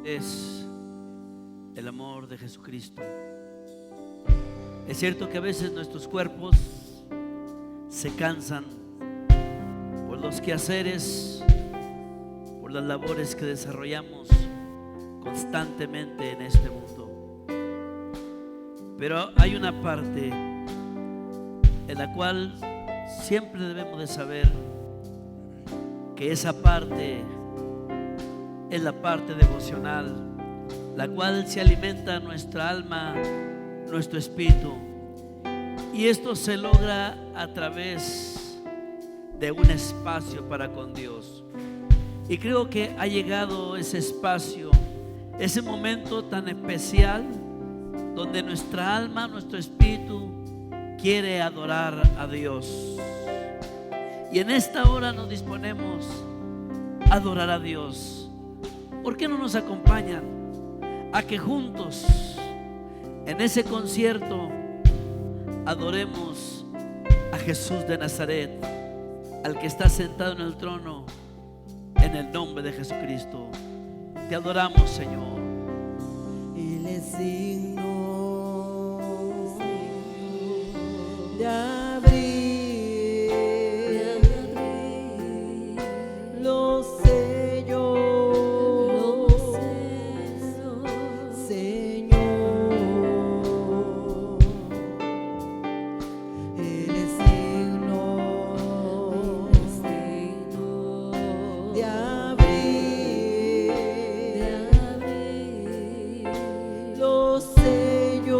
es el amor de Jesucristo. Es cierto que a veces nuestros cuerpos se cansan por los quehaceres, por las labores que desarrollamos constantemente en este mundo. Pero hay una parte en la cual siempre debemos de saber que esa parte es la parte devocional, la cual se alimenta nuestra alma, nuestro espíritu, y esto se logra a través de un espacio para con Dios. Y creo que ha llegado ese espacio, ese momento tan especial donde nuestra alma, nuestro espíritu quiere adorar a Dios. Y en esta hora nos disponemos a adorar a Dios. ¿Por qué no nos acompañan a que juntos en ese concierto adoremos a Jesús de Nazaret, al que está sentado en el trono, en el nombre de Jesucristo? Te adoramos, Señor. Él es digno de abrir los sellos, Señor. Él es digno de abrir los sellos,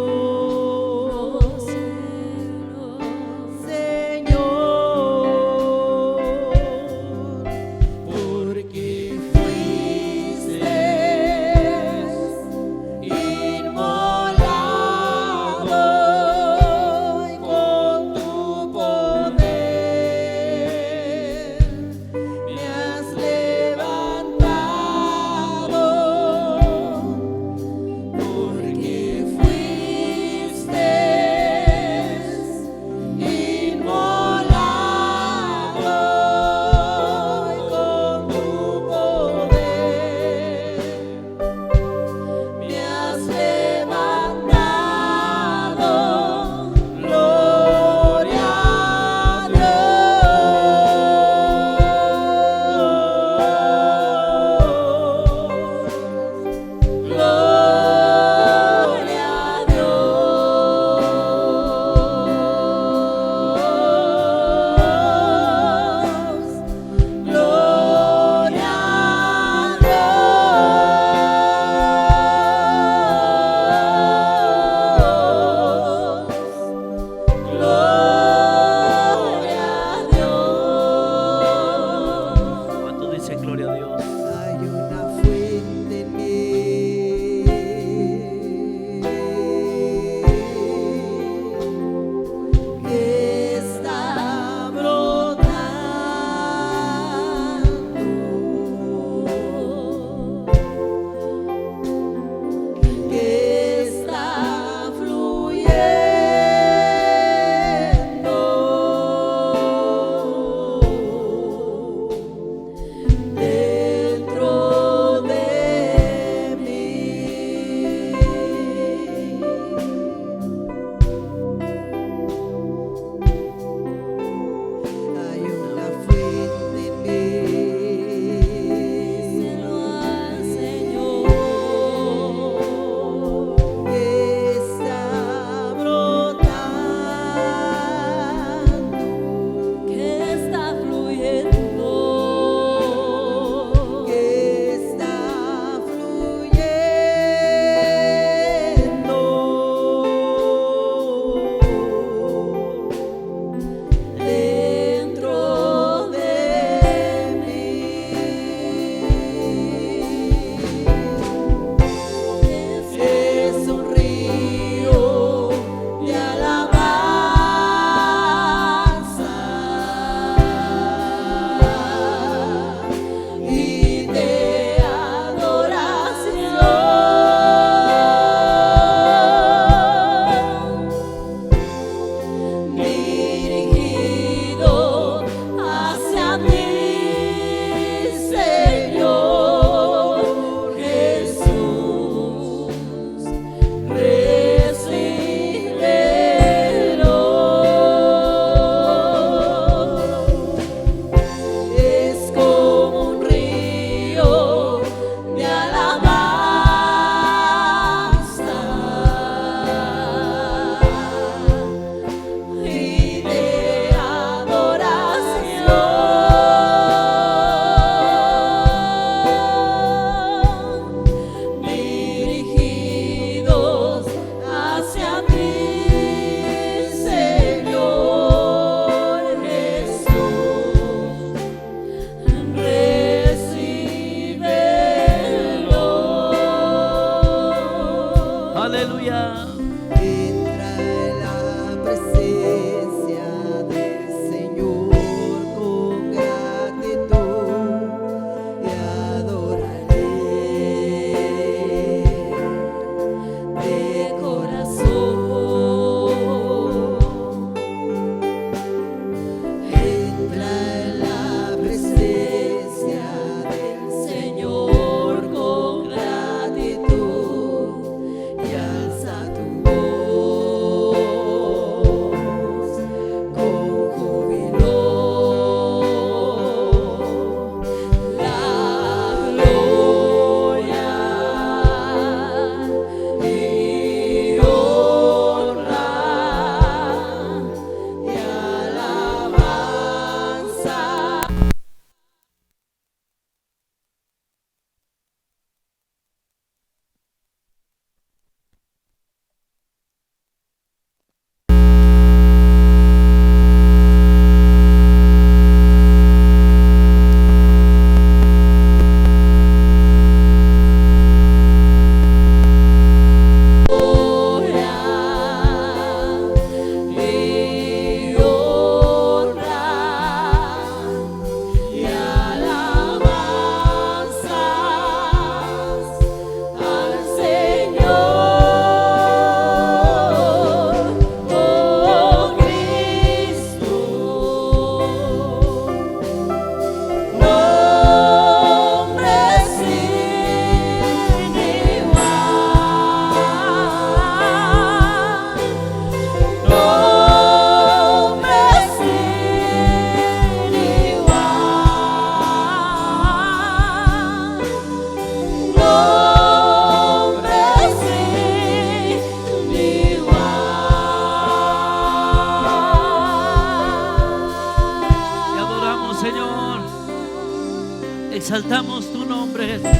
Exaltamos tu nombre, Jesús,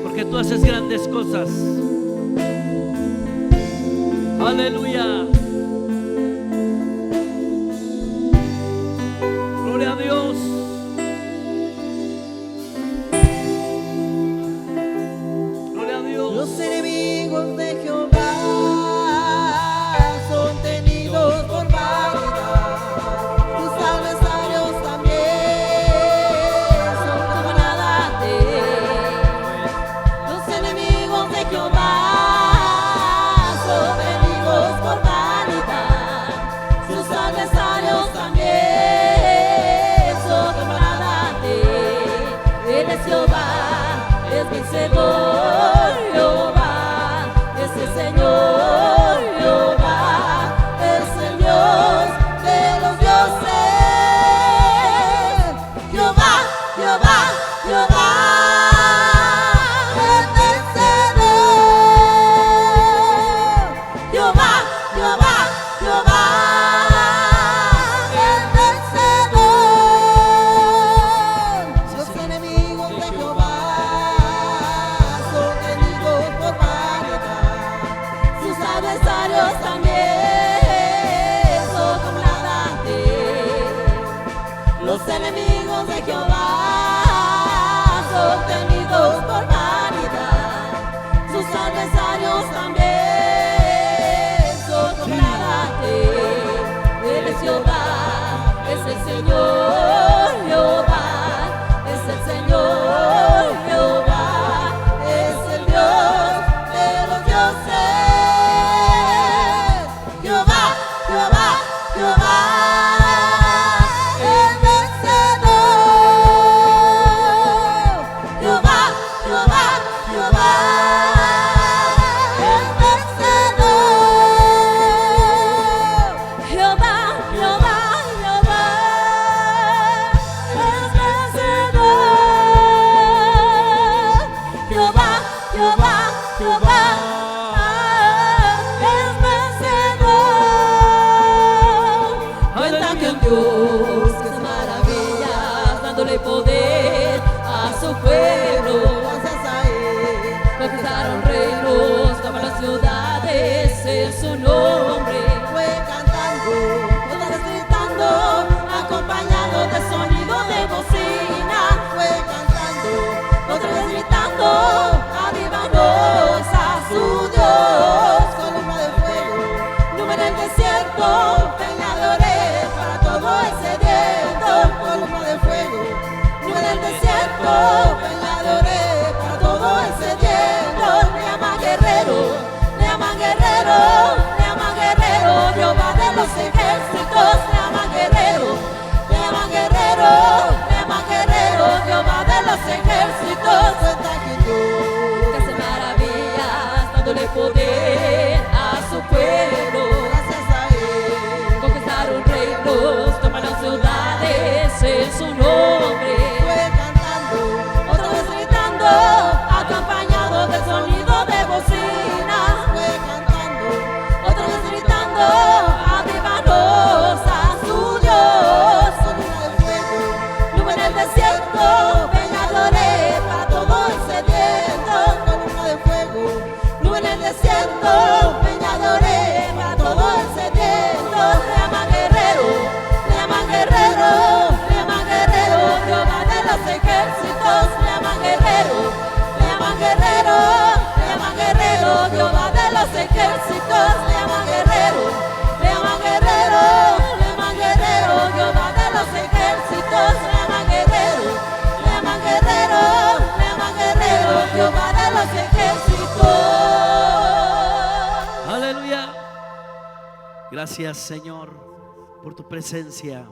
porque tú haces grandes cosas. Aleluya. Gloria a Dios. Gloria a Dios. Los enemigos de Jehová son tenidos por vanidad. Tus adversarios también son como nada de él. Los enemigos de Jehová son tenidos por vanidad. Sus adversarios también son como nada de él. Él es Jehová, es vencedor. Jehová es el Señor. Jehová es el Dios de los dioses. Jehová, Jehová, Jehová es vencedor. Jehová, Jehová, Jehová es vencedor. Los enemigos de Jehová son tenidos por vanidad. Sus adversarios también son como nada de él. Los enemigos de Jehová son tenidos por vanidad. Sus adversarios también son como nada de él. Él es Jehová, es el Señor. Jehová es el Señor. Jehová es el Dios de los dioses. Jehová, Jehová, Jehová es vencedor. Jehová, Jehová, Jehová es vencedor. Jehová, Jehová, Jehová es vencedor. Jehová, Jehová, Jehová es vencedor. Cuentan que un Dios que hace maravillas, dándole poder a su pueblo. Gracias a él conquistaron reinos, tomaron ciudades en su nombre. Fue cantando, otra vez gritando, acompañado de sonido de bocina. Fue cantando, otra vez gritando, arribanos a su Dios. Columna de fuego, nube en el desierto, peñadores para todo el sediento. Columna de fuego, nube en el desierto, peñadores para todo el sediento. Le llaman guerrero, le llaman guerrero, le llaman guerrero. Jehová de los ejércitos, le llaman guerrero, le llaman guerrero, le llaman guerrero. Jehová de los ejércitos, cuenta que Dios que hace maravillas, dándole poder a su pueblo. Gracias a él conquistaron reinos, tomaron ciudades en su nombre. Fue cantando, otra vez gritando, acompañado del sonido de bocina. Fue cantando, otra vez gritando, arribanos a su Dios. Columna de fuego, nube en el desierto, peñadores para todo el sediento. Columna de fuego, nube en el desierto, peñadores para todo el sediento. Le llaman guerrero, le llaman guerrero, le llaman guerrero. Jehová de los ejércitos, le llaman guerrero, le llaman guerrero, le llaman guerrero. Jehová de los ejércitos, le llaman guerrero, le llaman guerrero, le llaman guerrero. Jehová de los ejércitos, le llaman guerrero, le llaman guerrero, le llaman guerrero. Jehová de los ejércitos. Aleluya. Gracias, Señor, por tu presencia.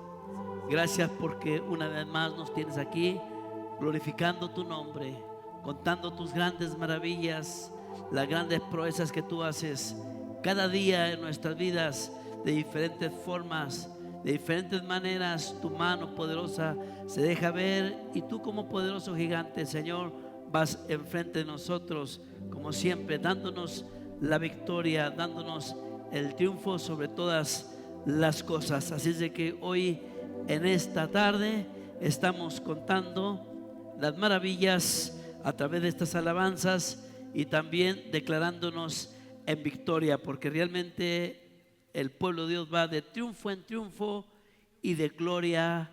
Gracias porque una vez más nos tienes aquí glorificando tu nombre, contando tus grandes maravillas, las grandes proezas que tú haces cada día en nuestras vidas, de diferentes formas, de diferentes maneras. Tu mano poderosa se deja ver y tú, como poderoso gigante, Señor, vas enfrente de nosotros, como siempre, dándonos la victoria, dándonos el triunfo sobre todas las cosas. Así es de que hoy, en esta tarde, estamos contando las maravillas a través de estas alabanzas y también declarándonos en victoria, porque realmente el pueblo de Dios va de triunfo en triunfo y de gloria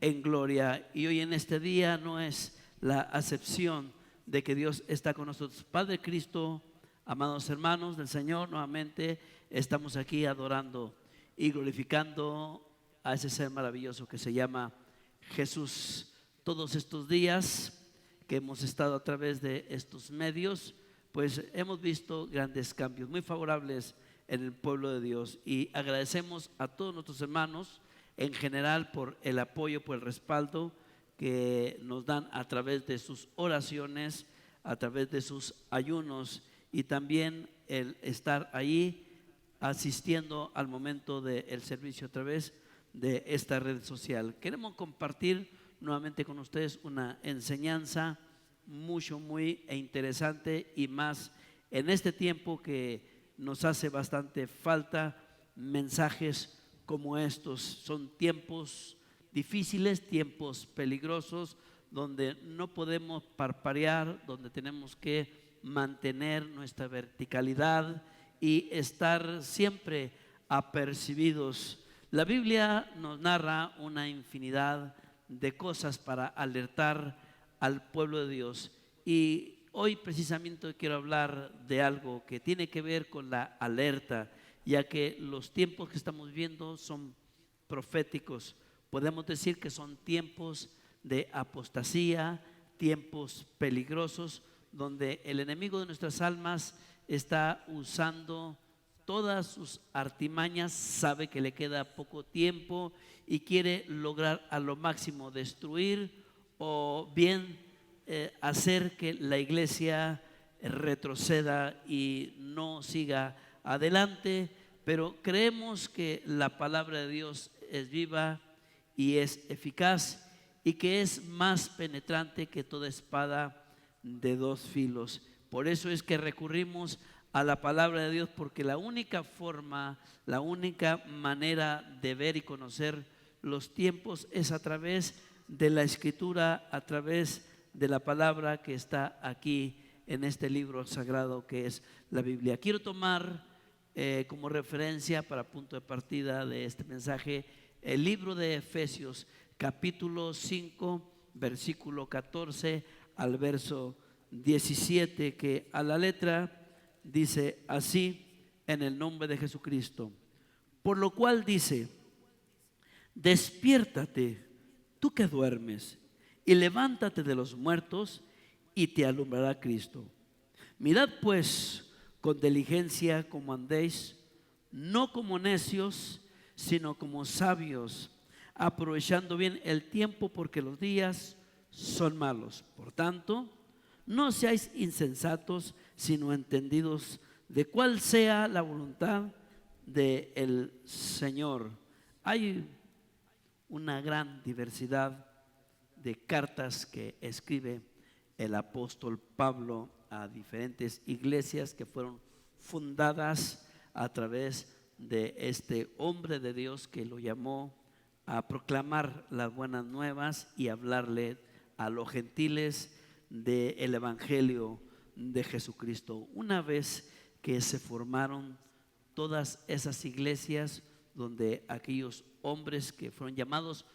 en gloria. Y hoy en este día no es la acepción de que Dios está con nosotros. Padre Cristo, amados hermanos del Señor, nuevamente estamos aquí adorando y glorificando a ese ser maravilloso que se llama Jesús. Todos estos días que hemos estado a través de estos medios, pues hemos visto grandes cambios muy favorables en el pueblo de Dios, y agradecemos a todos nuestros hermanos en general por el apoyo, por el respaldo que nos dan a través de sus oraciones, a través de sus ayunos, y también el estar ahí asistiendo al momento del servicio a través de esta red social. Queremos compartir nuevamente con ustedes una enseñanza muy interesante, y más en este tiempo que nos hace bastante falta mensajes como estos. Son tiempos difíciles, tiempos peligrosos, donde no podemos parpadear, donde tenemos que mantener nuestra verticalidad y estar siempre apercibidos. La Biblia nos narra una infinidad de cosas para alertar al pueblo de Dios, y hoy precisamente quiero hablar de algo que tiene que ver con la alerta, ya que los tiempos que estamos viendo son proféticos. Podemos decir que son tiempos de apostasía, tiempos peligrosos, donde el enemigo de nuestras almas está usando todas sus artimañas, sabe que le queda poco tiempo y quiere lograr a lo máximo destruir o bien hacer que la iglesia retroceda y no siga adelante. Pero creemos que la palabra de Dios es viva y es eficaz, y que es más penetrante que toda espada de dos filos. Por eso es que recurrimos a la palabra de Dios, porque la única forma, la única manera de ver y conocer los tiempos es a través de la Escritura, a través de la palabra que está aquí en este libro sagrado que es la Biblia. Quiero tomar como referencia para punto de partida de este mensaje el libro de Efesios, capítulo 5, versículo 14 al verso 17, que a la letra dice así: en el nombre de Jesucristo. Por lo cual dice: despiértate, tú que duermes, y levántate de los muertos, y te alumbrará Cristo. Mirad pues con diligencia como andéis, no como necios, sino como sabios, aprovechando bien el tiempo, porque los días son malos. Por tanto, no seáis insensatos, sino entendidos de cuál sea la voluntad del Señor. Hay una gran diversidad de cartas que escribe el apóstol Pablo a diferentes iglesias que fueron fundadas a través de este hombre de Dios que lo llamó a proclamar las buenas nuevas y hablarle a los gentiles del evangelio de Jesucristo. Una vez que se formaron todas esas iglesias, donde aquellos hombres que fueron llamados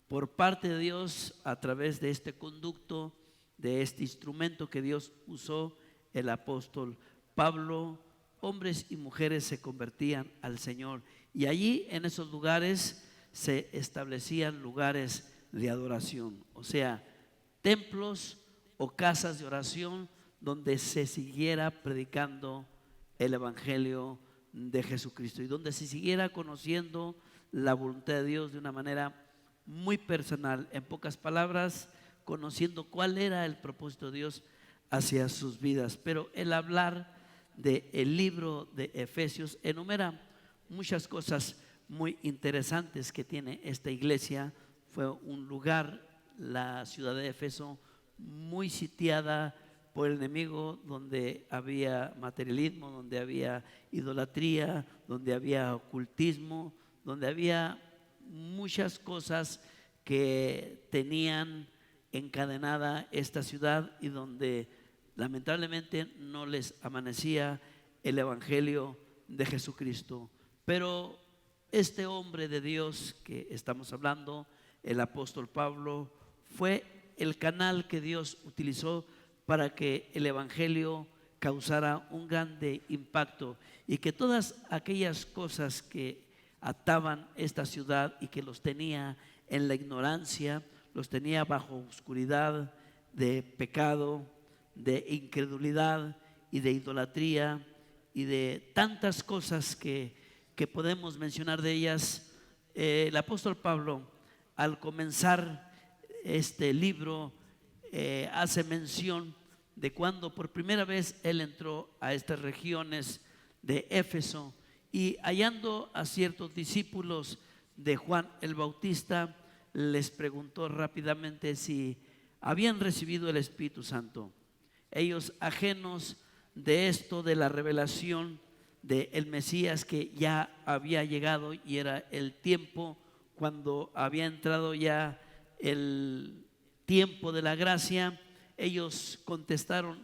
por parte de Dios a través de este conducto, de este instrumento que Dios usó, el apóstol Pablo, hombres y mujeres se convertían al Señor, y allí en esos lugares se establecían lugares de adoración, o sea, templos o casas de oración donde se siguiera predicando el evangelio de Jesucristo y donde se siguiera conociendo la voluntad de Dios de una manera muy personal. En pocas palabras, conociendo cuál era el propósito de Dios hacia sus vidas. Pero el hablar del libro de Efesios enumera muchas cosas muy interesantes que tiene esta iglesia. Fue un lugar, la ciudad de Éfeso, muy sitiada por el enemigo, donde había materialismo, donde había idolatría, donde había ocultismo, donde había muchas cosas que tenían encadenada esta ciudad y donde lamentablemente no les amanecía el evangelio de Jesucristo. Pero este hombre de Dios que estamos hablando, el apóstol Pablo, fue el canal que Dios utilizó para que el evangelio causara un grande impacto y que todas aquellas cosas que ataban esta ciudad y que los tenía en la ignorancia, los tenía bajo oscuridad de pecado, de incredulidad y de idolatría y de tantas cosas que podemos mencionar de ellas. El apóstol Pablo, al comenzar este libro, hace mención de cuando por primera vez él entró a estas regiones de Éfeso y hallando a ciertos discípulos de Juan el Bautista, les preguntó rápidamente si habían recibido el Espíritu Santo. Ellos, ajenos de esto, de la revelación del Mesías que ya había llegado y era el tiempo cuando había entrado ya el tiempo de la gracia, ellos contestaron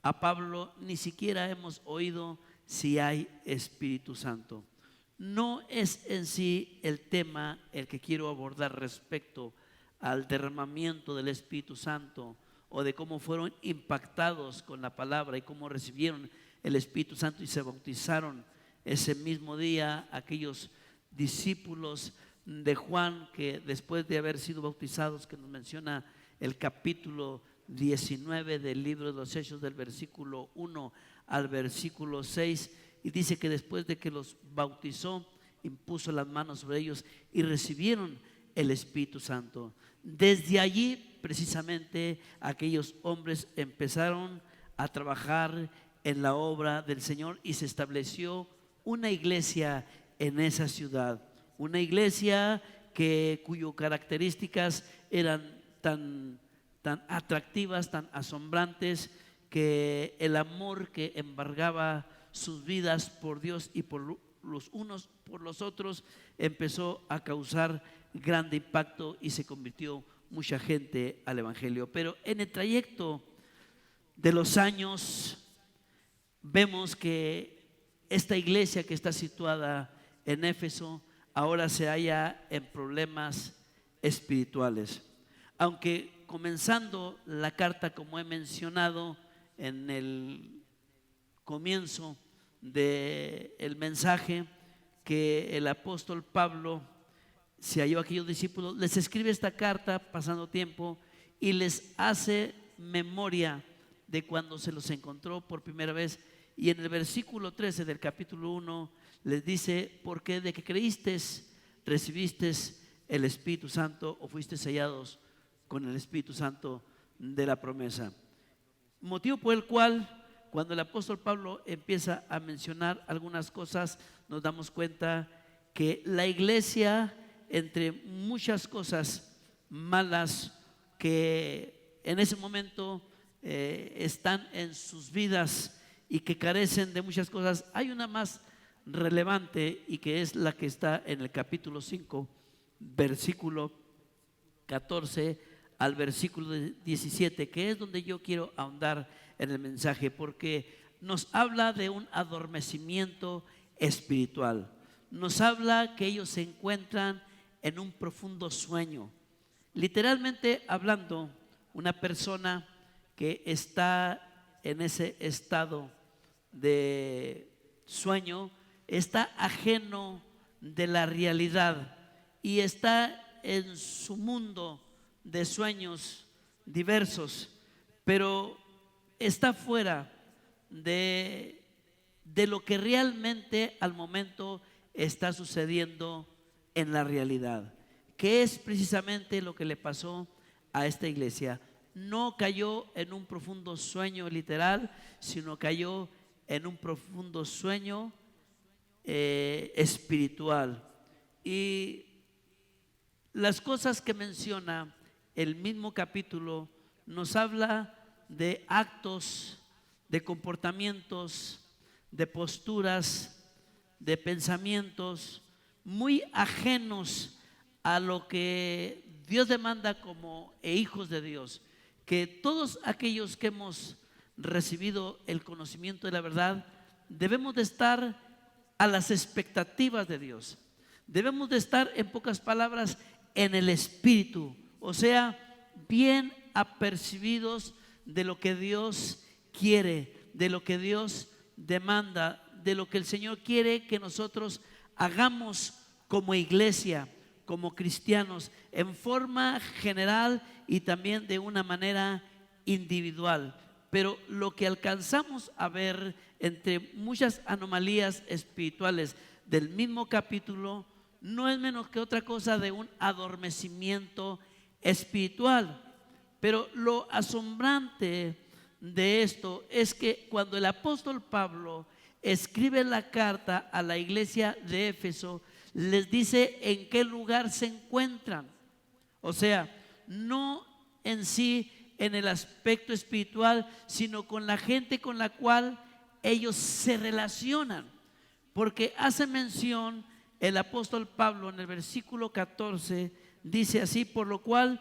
a Pablo: ni siquiera hemos oído si hay Espíritu Santo. No es en sí el tema el que quiero abordar respecto al derramamiento del Espíritu Santo o de cómo fueron impactados con la palabra y cómo recibieron el Espíritu Santo y se bautizaron ese mismo día aquellos discípulos de Juan que después de haber sido bautizados, que nos menciona el capítulo 19 del libro de los Hechos, del versículo 1 al versículo 6, y dice que después de que los bautizó, impuso las manos sobre ellos y recibieron el Espíritu Santo. Desde allí precisamente aquellos hombres empezaron a trabajar en la obra del Señor y se estableció una iglesia en esa ciudad, una iglesia cuyas características eran tan atractivas, tan asombrantes, que el amor que embargaba sus vidas por Dios y por los unos por los otros empezó a causar grande impacto y se convirtió mucha gente al evangelio. Pero en el trayecto de los años vemos que esta iglesia que está situada en Éfeso ahora se halla en problemas espirituales. Aunque comenzando la carta, como he mencionado en el comienzo del mensaje, que el apóstol Pablo se halló a aquellos discípulos, les escribe esta carta pasando tiempo y les hace memoria de cuando se los encontró por primera vez. Y en el versículo 13 del capítulo 1 les dice: porque de que creíste, recibiste el Espíritu Santo o fuiste sellados con el Espíritu Santo de la promesa. Motivo por el cual, cuando el apóstol Pablo empieza a mencionar algunas cosas, nos damos cuenta que la iglesia, entre muchas cosas malas que en ese momento están en sus vidas y que carecen de muchas cosas, hay una más relevante y que es la que está en el capítulo 5, versículo 14 al versículo 17, que es donde yo quiero ahondar en el mensaje, porque nos habla de un adormecimiento espiritual. Nos habla que ellos se encuentran en un profundo sueño. Literalmente hablando, una persona que está en ese estado de sueño está ajeno de la realidad y está en su mundo de sueños diversos, pero está fuera de lo que realmente al momento está sucediendo en la realidad, que es precisamente lo que le pasó a esta iglesia. No cayó en un profundo sueño literal, sino cayó en un profundo sueño espiritual. Y las cosas que menciona el mismo capítulo nos habla de actos, de comportamientos, de posturas, de pensamientos muy ajenos a lo que Dios demanda como hijos de Dios que todos aquellos que hemos recibido el conocimiento de la verdad debemos de estar a las expectativas de Dios. Debemos de estar, en pocas palabras, en el Espíritu, o sea, bien apercibidos de lo que Dios quiere, de lo que Dios demanda, de lo que el Señor quiere que nosotros hagamos como iglesia, como cristianos, en forma general y también de una manera individual. Pero lo que alcanzamos a ver entre muchas anomalías espirituales del mismo capítulo no es menos que otra cosa de un adormecimiento espiritual. Pero lo asombrante de esto es que cuando el apóstol Pablo escribe la carta a la iglesia de Éfeso, les dice en qué lugar se encuentran. O sea, no en sí en el aspecto espiritual, sino con la gente con la cual ellos se relacionan. Porque hace mención el apóstol Pablo en el versículo 14, dice así: por lo cual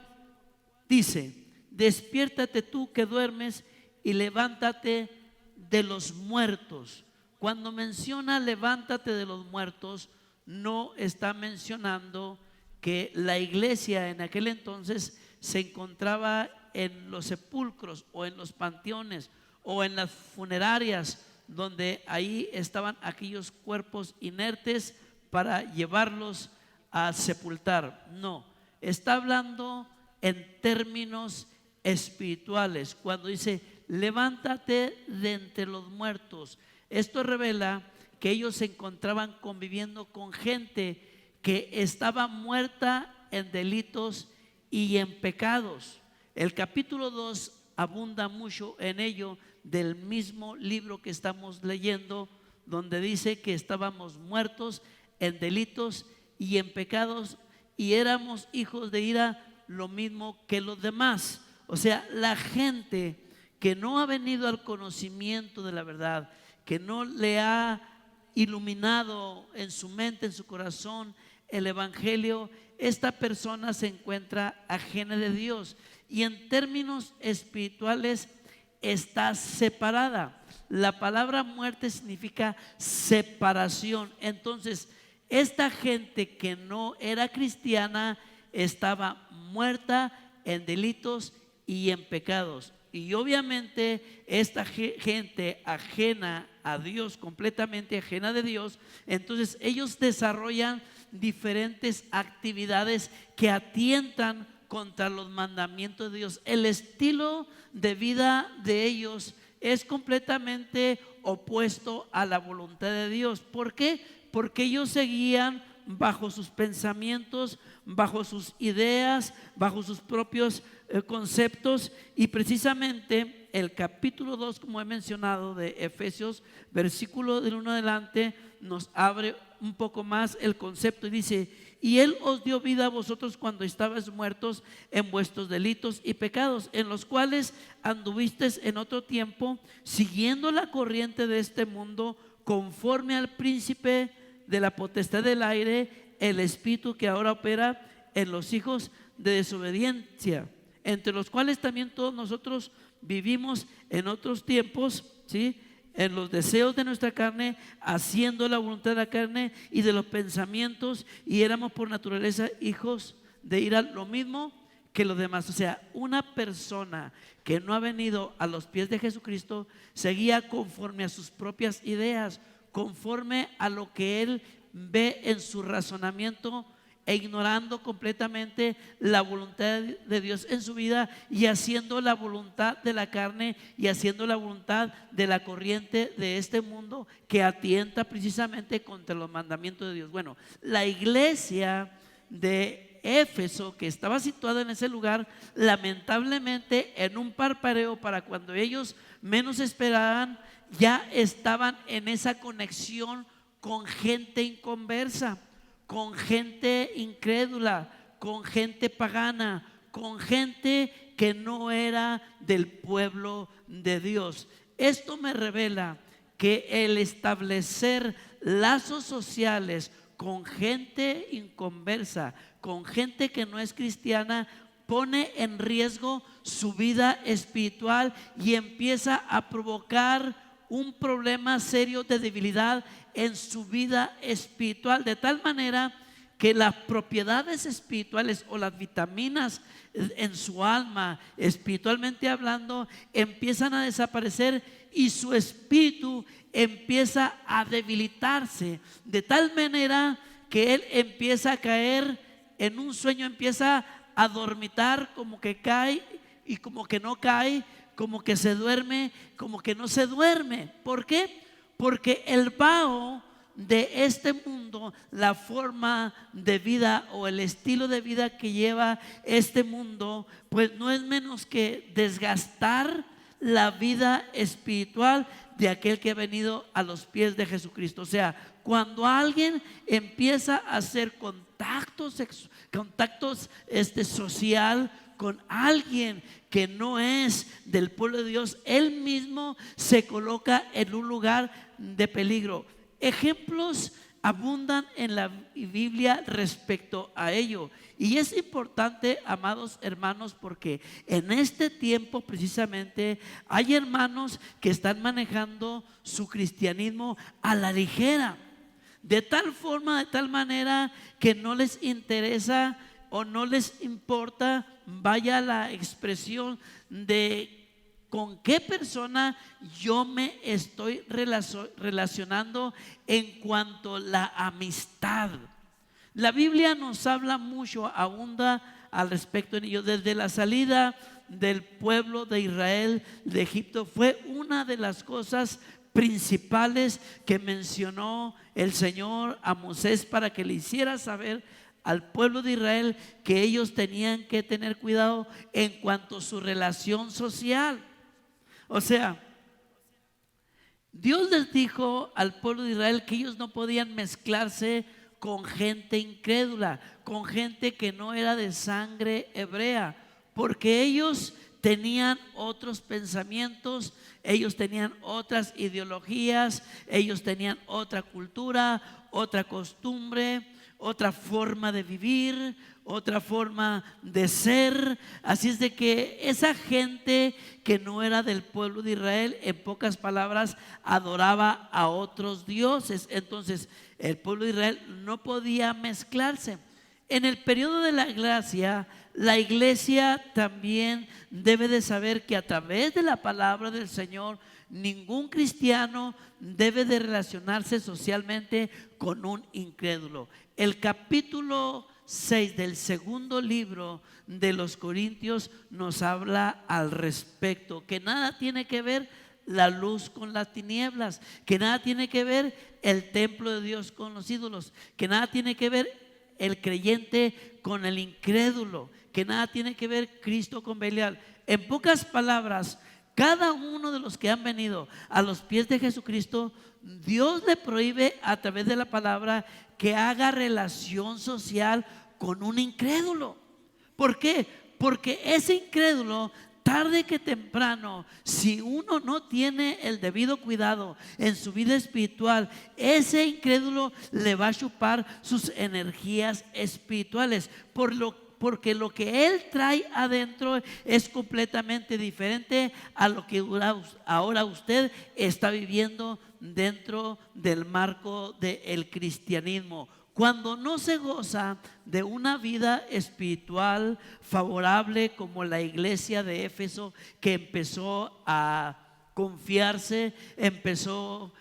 dice, despiértate tú que duermes y levántate de los muertos. Cuando menciona levántate de los muertos, no está mencionando que la iglesia en aquel entonces se encontraba en los sepulcros o en los panteones o en las funerarias, donde ahí estaban aquellos cuerpos inertes para llevarlos a sepultar. No, está hablando en términos espirituales cuando dice levántate de entre los muertos. Esto revela que ellos se encontraban conviviendo con gente que estaba muerta en delitos y en pecados. El capítulo 2 abunda mucho en ello, del mismo libro que estamos leyendo, donde dice que estábamos muertos en delitos y en pecados y éramos hijos de ira, lo mismo que los demás. O sea, la gente que no ha venido al conocimiento de la verdad, que no le ha iluminado en su mente, en su corazón el evangelio, esta persona se encuentra ajena de Dios y en términos espirituales está separada. La palabra muerte significa separación. Entonces, esta gente que no era cristiana estaba muerta en delitos y en pecados. Y obviamente esta gente ajena a Dios, completamente ajena de Dios, entonces ellos desarrollan diferentes actividades que atientan contra los mandamientos de Dios. El estilo de vida de ellos es completamente opuesto a la voluntad de Dios. ¿Por qué? Porque ellos seguían bajo sus pensamientos, bajo sus ideas, bajo sus propios conceptos. Y precisamente el capítulo 2, como he mencionado, de Efesios, versículo del 1 adelante, nos abre un poco más el concepto y dice: y Él os dio vida a vosotros cuando estabais muertos en vuestros delitos y pecados, en los cuales anduvisteis en otro tiempo, siguiendo la corriente de este mundo, conforme al príncipe de la potestad del aire, el espíritu que ahora opera en los hijos de desobediencia, entre los cuales también todos nosotros vivimos en otros tiempos, ¿sí?, en los deseos de nuestra carne, haciendo la voluntad de la carne y de los pensamientos, y éramos por naturaleza hijos de ira, lo mismo que los demás. O sea, una persona que no ha venido a los pies de Jesucristo seguía conforme a sus propias ideas, conforme a lo que él ve en su razonamiento, e ignorando completamente la voluntad de Dios en su vida y haciendo la voluntad de la carne y haciendo la voluntad de la corriente de este mundo que atienta precisamente contra los mandamientos de Dios. Bueno, la iglesia de Éfeso, que estaba situada en ese lugar, lamentablemente en un parpadeo, para cuando ellos menos esperaban, ya estaban en esa conexión con gente inconversa, con gente incrédula, con gente pagana, con gente que no era del pueblo de Dios. Esto me revela que el establecer lazos sociales con gente inconversa, con gente que no es cristiana, pone en riesgo su vida espiritual y empieza a provocar un problema serio de debilidad en su vida espiritual, de tal manera que las propiedades espirituales o las vitaminas en su alma, espiritualmente hablando, empiezan a desaparecer y su espíritu empieza a debilitarse, de tal manera que él empieza a caer en un sueño, empieza a dormitar, como que cae y como que no cae, como que se duerme, como que no se duerme. ¿Por qué? Porque el vaho de este mundo, la forma de vida o el estilo de vida que lleva este mundo, pues no es menos que desgastar la vida espiritual de aquel que ha venido a los pies de Jesucristo. O sea, cuando alguien empieza a hacer contacto social con alguien que no es del pueblo de Dios, él mismo se coloca en un lugar de peligro. Ejemplos abundan en la Biblia respecto a ello. Y es importante, amados hermanos, porque en este tiempo precisamente hay hermanos que están manejando su cristianismo a la ligera, de tal forma, de tal manera que no les interesa o no les importa, vaya la expresión, de con qué persona yo me estoy relacionando en cuanto a la amistad. La Biblia nos habla mucho, abunda al respecto en ello. Desde la salida del pueblo de Israel de Egipto fue una de las cosas principales que mencionó el Señor a Moisés para que le hiciera saber al pueblo de Israel que ellos tenían que tener cuidado en cuanto a su relación social. O sea, Dios les dijo al pueblo de Israel que ellos no podían mezclarse con gente incrédula, con gente que no era de sangre hebrea, porque ellos tenían otros pensamientos, ellos tenían otras ideologías, ellos tenían otra cultura, otra costumbre, otra forma de vivir, otra forma de ser. Así es de que esa gente que no era del pueblo de Israel, en pocas palabras, adoraba a otros dioses. Entonces el pueblo de Israel no podía mezclarse. En el periodo de la gracia, la iglesia también debe de saber que a través de la palabra del Señor, ningún cristiano debe de relacionarse socialmente con un incrédulo. El capítulo 6 del segundo libro de los Corintios nos habla al respecto, que nada tiene que ver la luz con las tinieblas, que nada tiene que ver el templo de Dios con los ídolos, que nada tiene que ver el creyente con el incrédulo, que nada tiene que ver Cristo con Belial. En pocas palabras, cada uno de los que han venido a los pies de Jesucristo, Dios le prohíbe a través de la palabra que haga relación social con un incrédulo. ¿Por qué? Porque ese incrédulo, tarde que temprano, si uno no tiene el debido cuidado en su vida espiritual, ese incrédulo le va a chupar sus energías espirituales, porque lo que él trae adentro es completamente diferente a lo que ahora usted está viviendo dentro del marco del cristianismo. Cuando no se goza de una vida espiritual favorable, como la iglesia de Éfeso, que empezó a confiarse, empezó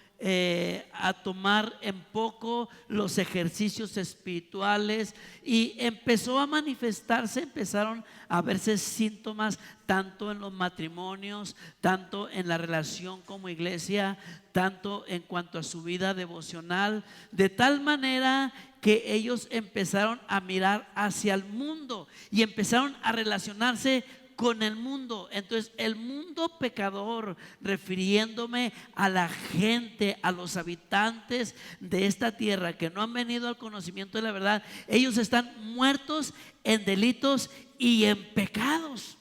a tomar en poco los ejercicios espirituales y empezó a manifestarse, empezaron a verse síntomas tanto en los matrimonios, tanto en la relación como iglesia, tanto en cuanto a su vida devocional, de tal manera que ellos empezaron a mirar hacia el mundo y empezaron a relacionarse con el mundo. Entonces el mundo pecador, refiriéndome a la gente, a los habitantes de esta tierra que no han venido al conocimiento de la verdad, ellos están muertos en delitos y en pecados.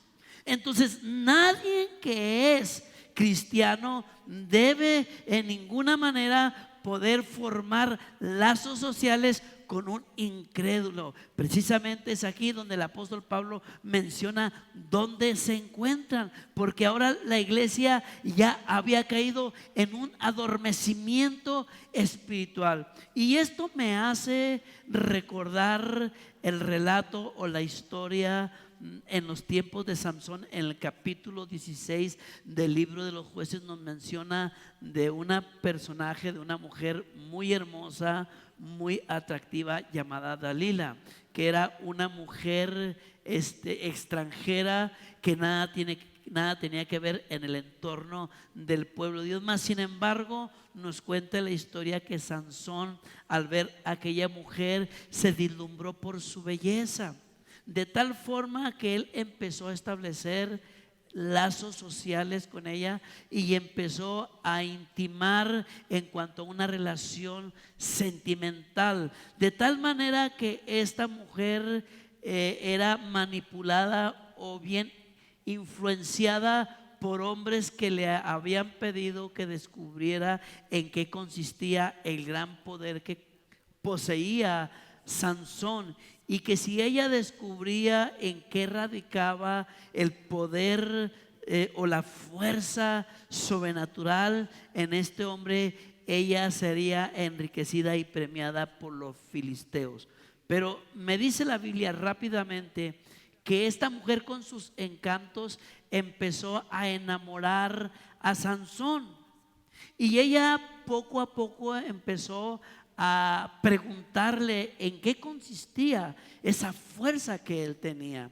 Entonces nadie que es cristiano debe en ninguna manera poder formar lazos sociales con un incrédulo. Precisamente es aquí donde el apóstol Pablo menciona dónde se encuentran, porque ahora la iglesia ya había caído en un adormecimiento espiritual. Y esto me hace recordar el relato o la historia en los tiempos de Sansón. En el capítulo 16 del libro de los Jueces nos menciona de una personaje, de una mujer muy hermosa, muy atractiva, llamada Dalila, que era una mujer extranjera que nada tenía que ver en el entorno del pueblo de Dios. Mas sin embargo nos cuenta la historia que Sansón, al ver a aquella mujer, se deslumbró por su belleza, de tal forma que él empezó a establecer lazos sociales con ella y empezó a intimar en cuanto a una relación sentimental, de tal manera que esta mujer era manipulada o bien influenciada por hombres que le habían pedido que descubriera en qué consistía el gran poder que poseía Sansón, y que si ella descubría en qué radicaba el poder o la fuerza sobrenatural en este hombre, ella sería enriquecida y premiada por los filisteos. Pero me dice la Biblia rápidamente que esta mujer con sus encantos empezó a enamorar a Sansón, y ella poco a poco empezó a preguntarle en qué consistía esa fuerza que él tenía.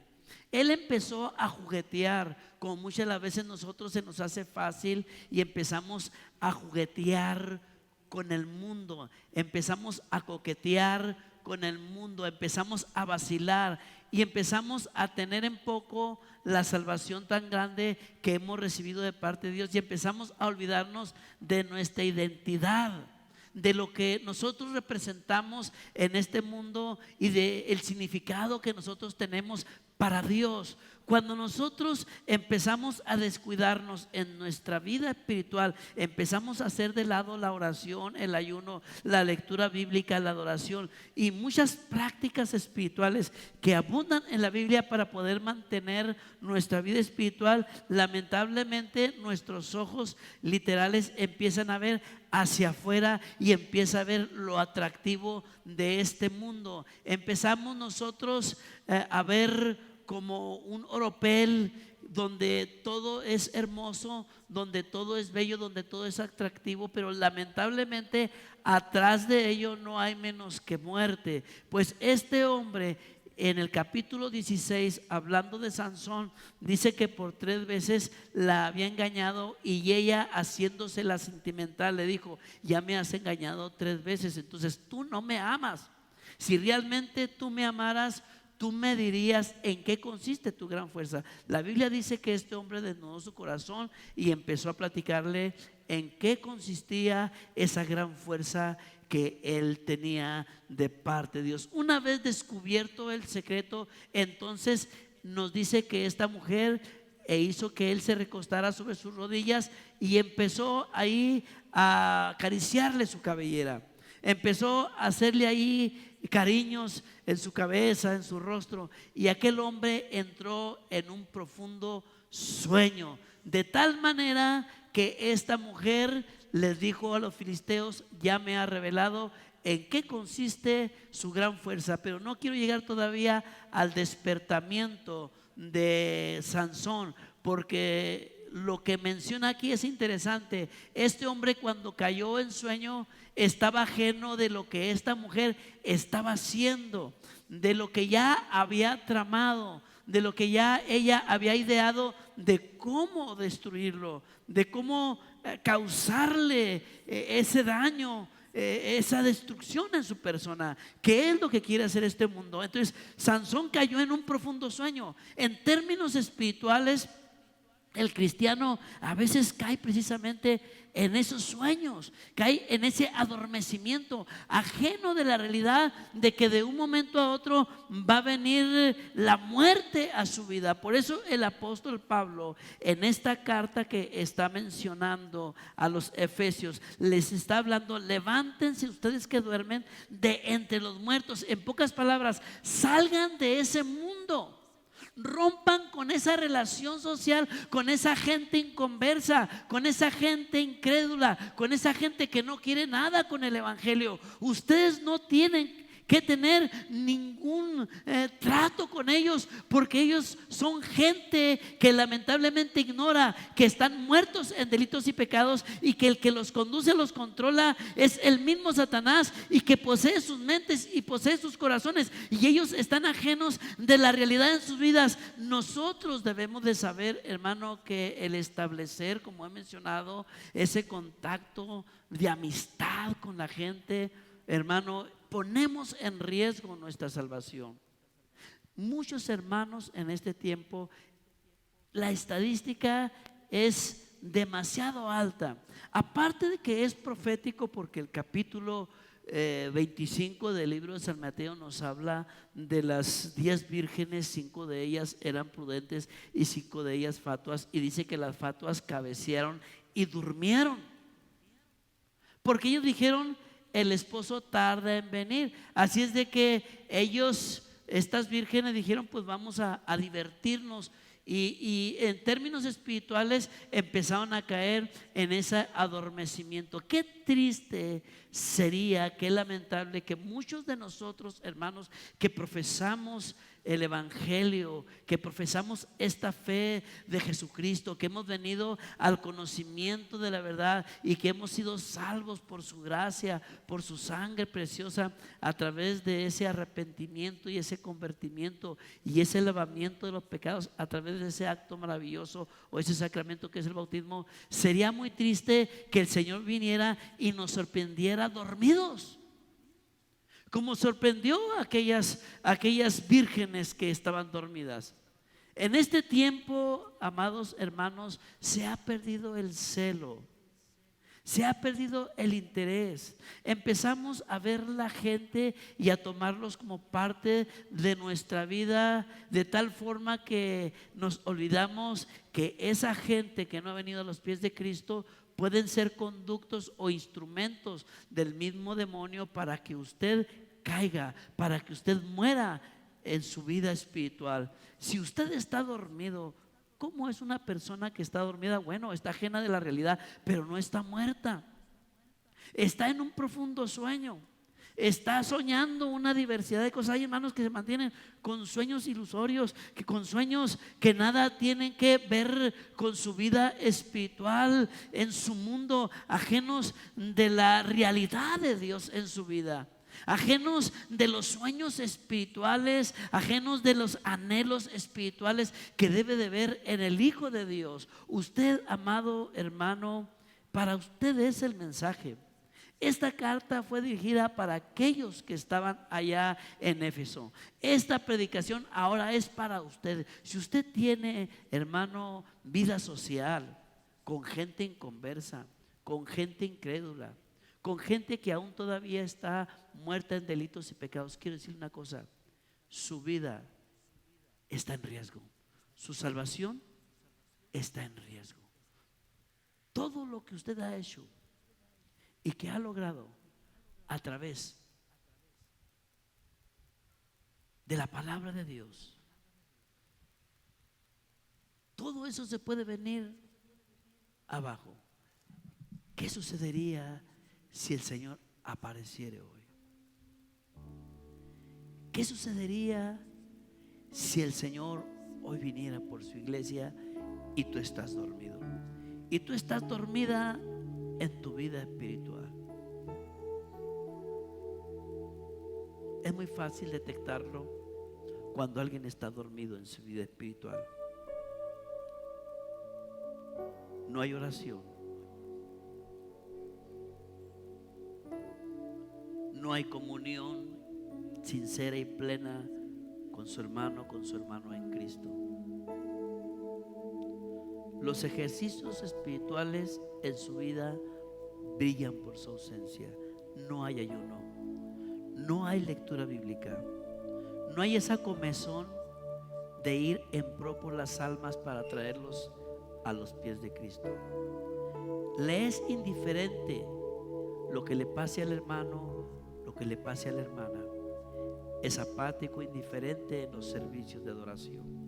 Él empezó a juguetear, como muchas de las veces nosotros se nos hace fácil, y empezamos a juguetear con el mundo, empezamos a coquetear con el mundo, empezamos a vacilar y empezamos a tener en poco la salvación tan grande que hemos recibido de parte de Dios, y empezamos a olvidarnos de nuestra identidad, de lo que nosotros representamos en este mundo y del significado que nosotros tenemos para Dios. Cuando nosotros empezamos a descuidarnos en nuestra vida espiritual, empezamos a hacer de lado la oración, el ayuno, la lectura bíblica, la adoración y muchas prácticas espirituales que abundan en la Biblia para poder mantener nuestra vida espiritual, lamentablemente nuestros ojos literales empiezan a ver hacia afuera y empieza a ver lo atractivo de este mundo. Empezamos nosotros a ver como un oropel donde todo es hermoso, donde todo es bello, donde todo es atractivo, pero lamentablemente atrás de ello no hay menos que muerte. Pues este hombre en el capítulo 16, hablando de Sansón, dice que por 3 veces la había engañado, y ella, haciéndose la sentimental, le dijo: ya me has engañado 3 veces, entonces tú no me amas. Si realmente tú me amaras, tú me dirías en qué consiste tu gran fuerza. La Biblia dice que este hombre desnudó su corazón y empezó a platicarle en qué consistía esa gran fuerza que él tenía de parte de Dios. Una vez descubierto el secreto, entonces nos dice que esta mujer hizo que él se recostara sobre sus rodillas y empezó ahí a acariciarle su cabellera. Empezó a hacerle ahí cariños en su cabeza, en su rostro, y aquel hombre entró en un profundo sueño, de tal manera que esta mujer les dijo a los filisteos: ya me ha revelado en qué consiste su gran fuerza. Pero no quiero llegar todavía al despertamiento de Sansón, porque lo que menciona aquí es interesante. Este hombre, cuando cayó en sueño, estaba ajeno de lo que esta mujer estaba haciendo, de lo que ya había tramado, de lo que ya ella había ideado, de cómo destruirlo, de cómo causarle ese daño, esa destrucción en su persona, que es lo que quiere hacer este mundo. Entonces Sansón cayó en un profundo sueño. En términos espirituales, El cristiano a veces cae precisamente en esos sueños, cae en ese adormecimiento, ajeno de la realidad de que de un momento a otro va a venir la muerte a su vida. Por eso el apóstol Pablo, en esta carta que está mencionando a los efesios, les está hablando: levántense ustedes que duermen de entre los muertos. En pocas palabras, salgan de ese mundo. Rompan con esa relación social, con esa gente inconversa, con esa gente incrédula, con esa gente que no quiere nada con el evangelio. Ustedes no tienen que tener ningún trato con ellos, porque ellos son gente que lamentablemente ignora que están muertos en delitos y pecados, y que el que los conduce, los controla, es el mismo Satanás, y que posee sus mentes y posee sus corazones, y ellos están ajenos de la realidad en sus vidas. Nosotros debemos de saber, hermano, que el establecer, como he mencionado, ese contacto de amistad con la gente, hermano, ponemos en riesgo nuestra salvación. Muchos hermanos en este tiempo, la estadística es demasiado alta. Aparte de que es profético, porque el capítulo 25 del libro de San Mateo nos habla de las 10 vírgenes. 5 de ellas eran prudentes y 5 de ellas fatuas, y dice que las fatuas cabecearon y durmieron, porque ellos dijeron: el esposo tarda en venir. Así es de que ellos, estas vírgenes, dijeron: pues vamos a divertirnos. Y en términos espirituales empezaron a caer en ese adormecimiento. Qué triste sería, qué lamentable que muchos de nosotros, hermanos, que profesamos el evangelio, que profesamos esta fe de Jesucristo, que hemos venido al conocimiento de la verdad y que hemos sido salvos por su gracia, por su sangre preciosa, a través de ese arrepentimiento y ese convertimiento y ese lavamiento de los pecados, a través de ese acto maravilloso o ese sacramento que es el bautismo. Sería muy triste que el Señor viniera y nos sorprendiera dormidos, como sorprendió a aquellas vírgenes que estaban dormidas. En este tiempo, amados hermanos, se ha perdido el celo, se ha perdido el interés. Empezamos a ver la gente y a tomarlos como parte de nuestra vida, de tal forma que nos olvidamos que esa gente que no ha venido a los pies de Cristo pueden ser conductos o instrumentos del mismo demonio para que usted caiga, para que usted muera en su vida espiritual. Si usted está dormido, ¿cómo es una persona que está dormida? Bueno, está ajena de la realidad, pero no está muerta. Está en un profundo sueño. Está soñando una diversidad de cosas. Hay hermanos que se mantienen con sueños ilusorios, que con sueños que nada tienen que ver con su vida espiritual, en su mundo, ajenos de la realidad de Dios en su vida, ajenos de los sueños espirituales, ajenos de los anhelos espirituales que debe de ver en el Hijo de Dios. Usted, amado hermano, para usted es el mensaje. Esta carta fue dirigida para aquellos que estaban allá en Éfeso. Esta predicación ahora es para usted. Si usted tiene, hermano, vida social con gente inconversa, con gente incrédula, con gente que aún todavía está muerta en delitos y pecados, quiero decir una cosa: su vida está en riesgo, su salvación está en riesgo. Todo lo que usted ha hecho y que ha logrado a través de la palabra de Dios, todo eso se puede venir abajo. ¿Qué sucedería si el Señor apareciera hoy? ¿Qué sucedería si el Señor hoy viniera por su iglesia y tú estás dormido? Y tú estás dormida en tu vida espiritual. Es muy fácil detectarlo cuando alguien está dormido en su vida espiritual. No hay oración, no hay comunión sincera y plena con su hermano en Cristo. Los ejercicios espirituales en su vida brillan por su ausencia. No hay ayuno, no hay lectura bíblica, no hay esa comezón de ir en pro por las almas para traerlos a los pies de Cristo. Le es indiferente lo que le pase al hermano, lo que le pase a la hermana. Es apático, indiferente en los servicios de adoración.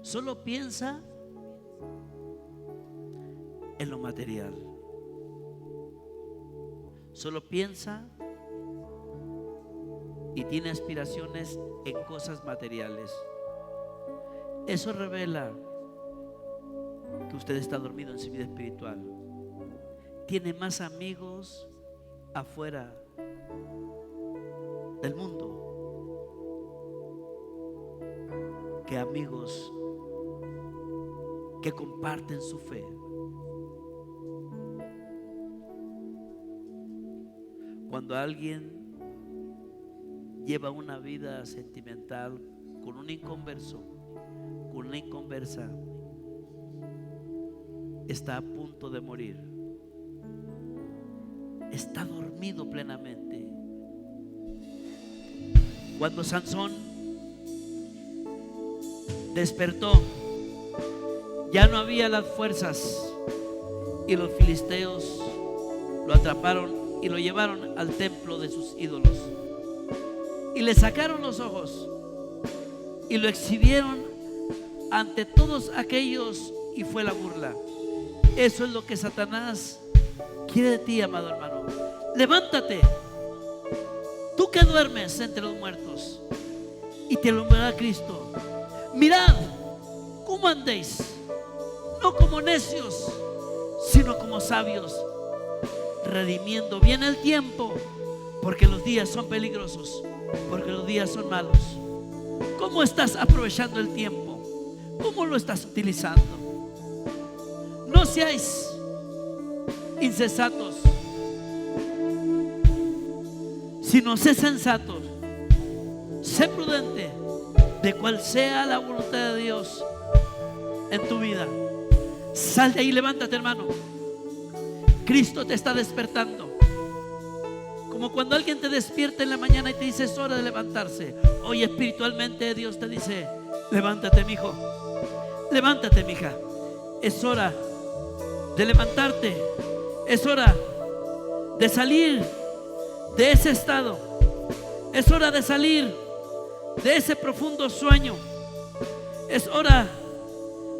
Solo piensa en lo material. Solo piensa y tiene aspiraciones en cosas materiales. Eso revela que usted está dormido en su vida espiritual. Tiene más amigos afuera del mundo que amigos que comparten su fe. Cuando alguien lleva una vida sentimental con un inconverso, con una inconversa, está a punto de morir. Está dormido plenamente. Cuando Sansón despertó, ya no había las fuerzas y los filisteos lo atraparon y lo llevaron al templo de sus ídolos y le sacaron los ojos y lo exhibieron ante todos aquellos, y fue la burla. Eso es lo que Satanás quiere de ti, amado hermano. Levántate, tú que duermes entre los muertos, y te alumbrará Cristo. Mirad cómo andéis, no como necios, sino como sabios, redimiendo bien el tiempo, porque los días son peligrosos, porque los días son malos. ¿Cómo estás aprovechando el tiempo? ¿Cómo lo estás utilizando? No seáis insensatos, sino sé sensato, sé prudente de cuál sea la voluntad de Dios en tu vida. Sal de ahí, levántate, hermano. Cristo te está despertando. Como cuando alguien te despierta en la mañana y te dice: es hora de levantarse. Hoy espiritualmente Dios te dice: levántate, mi hijo, levántate, mi hija. Es hora de levantarte. Es hora de salir de ese estado. Es hora de salir de ese profundo sueño. Es hora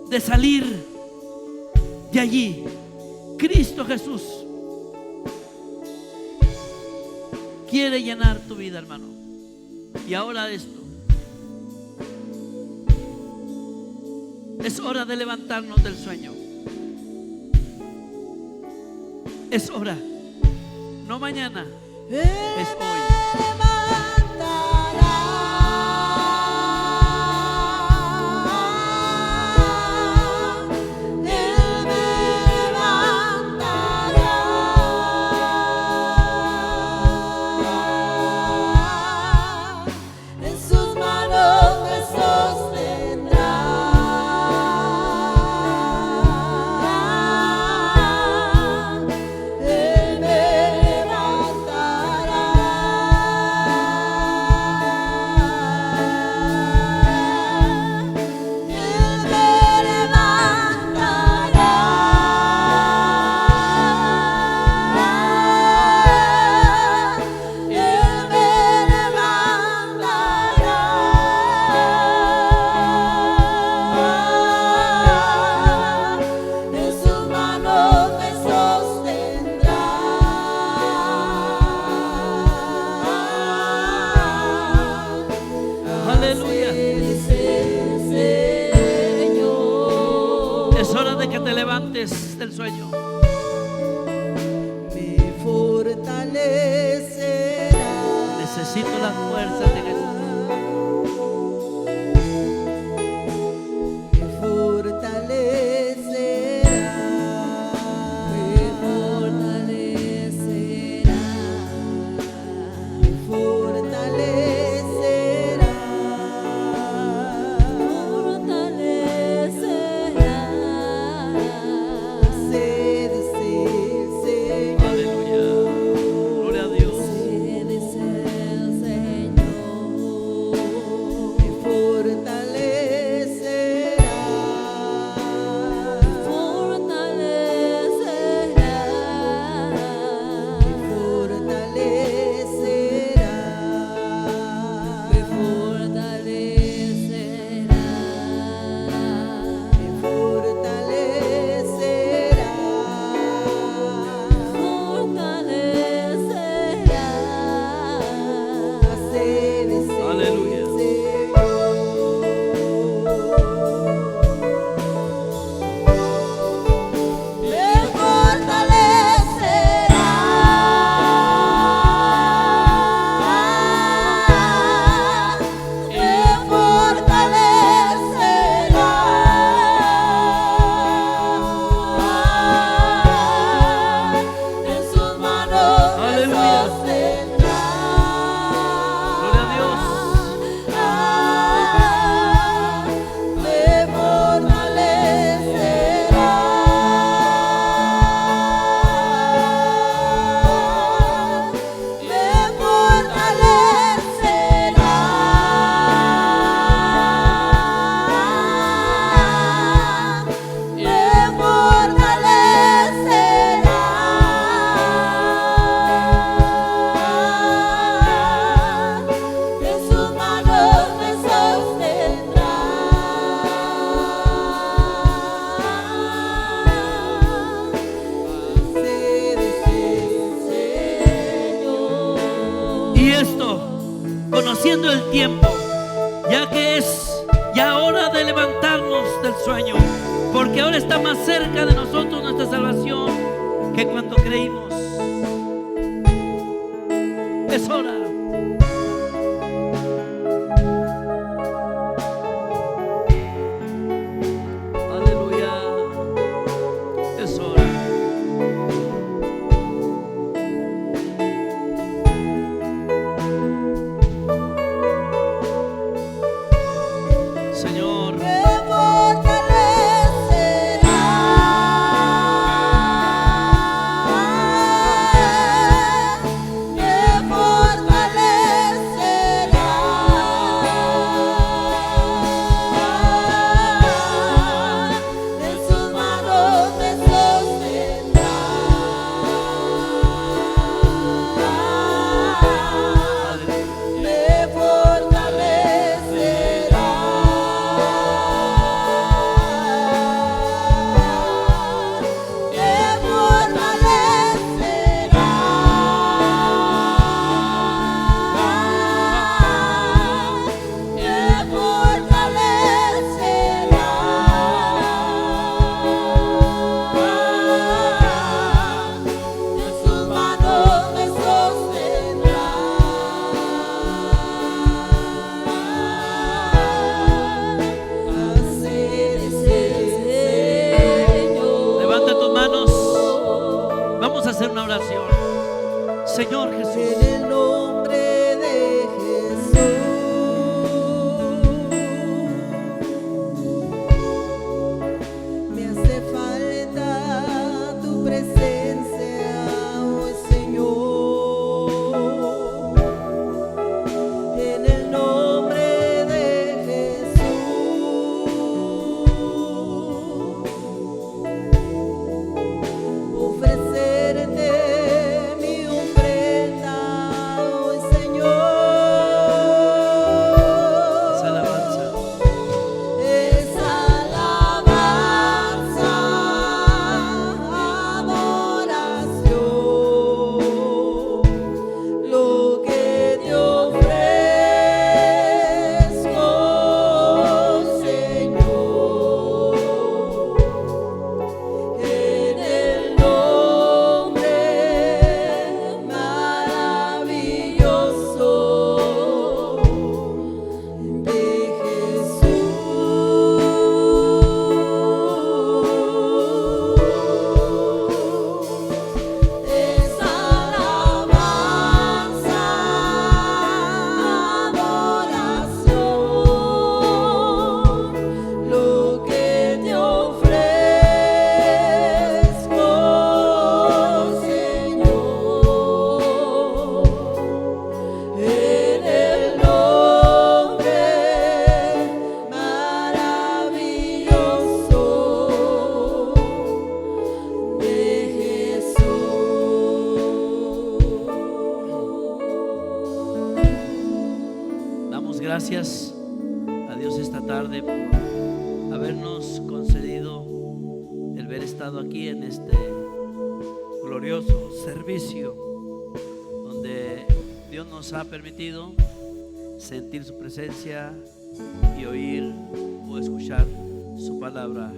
de salir de allí. Cristo Jesús quiere llenar tu vida, hermano. Y ahora esto: es hora de levantarnos del sueño. Es hora, no mañana, es hoy. Del sueño. Me fortalecerá. Necesito las fuerzas de Jesús. Me fortalecerá. Me fortalecerá. Me fortalecerá. siendo el tiempo, ya que es ya hora de levantarnos del sueño, porque ahora está más cerca de nosotros nuestra salvación que cuando creímos. Es hora. Aleluya. Es hora. Señor, Me fortalecerá, me fortalecerá, en sus manos me sostendrá, me fortalecerá, en sus manos me sostendrá. Así dice el Señor. levanta tus manos. Vamos a hacer una oración. Señor Jesús, En el nombre de Jesús, me hace falta tu presencia, oh Señor. En el nombre de Jesús, ofrecerte mi ofrenda, oh Señor. esa alabanza. Esa alabanza, adoración, lo que te ofrezco, Señor, en el nombre maravilloso de Jesús. Esa alabanza, adoración, lo que te ofrezco, Señor, en el nombre maravilloso de Jesús. Damos gracias a Dios esta tarde por habernos concedido el haber estado aquí en este glorioso servicio donde Dios nos ha permitido sentir su presencia y oír o escuchar su palabra.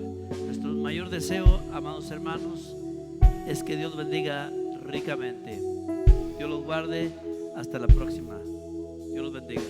Nuestro mayor deseo, amados hermanos, es que Dios bendiga ricamente. Dios los guarde. Hasta la próxima. Dios los bendiga.